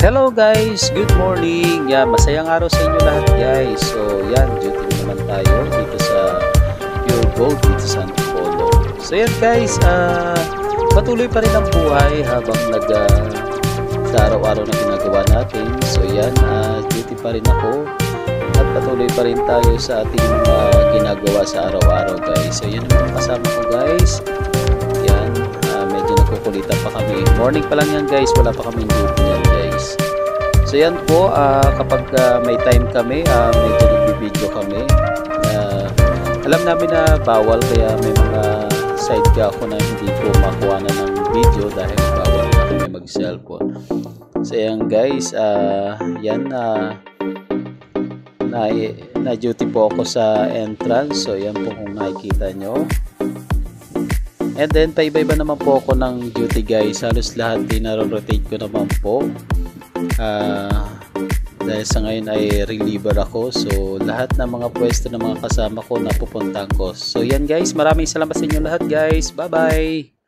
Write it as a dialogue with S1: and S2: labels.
S1: Hello guys, good morning. Yan, masayang araw sa inyo lahat guys. So yan, duty naman tayo dito sa Pure Gold dito sa Antipolo. So yan guys, patuloy pa rin ang buhay habang sa araw-araw na ginagawa natin. So yan, duty pa rin ako at patuloy pa rin tayo sa ating ginagawa sa araw-araw guys. So yan ang kasama ko guys. Yan, medyo nagkukulitan pa kami. Morning pa lang yan guys, wala pa kaming duty yan guys. So yan po, kapag may time kami, medyo nagbibideo kami. Alam namin na bawal, kaya may mga side ka ako na hindi ko makuha na ng video dahil bawal na kami mag-cellphone. So yan guys, yan na duty po ako sa entrance. So yan po kung nakikita nyo. And then paiba-iba naman po ako ng duty guys. Halos lahat din na-rotate ko naman po. Dahil sa ngayon ay reliever ako. So lahat ng mga pwesto ng mga kasama ko napupuntahan ko. So yan guys, maraming salamat sa inyo lahat guys. Bye bye.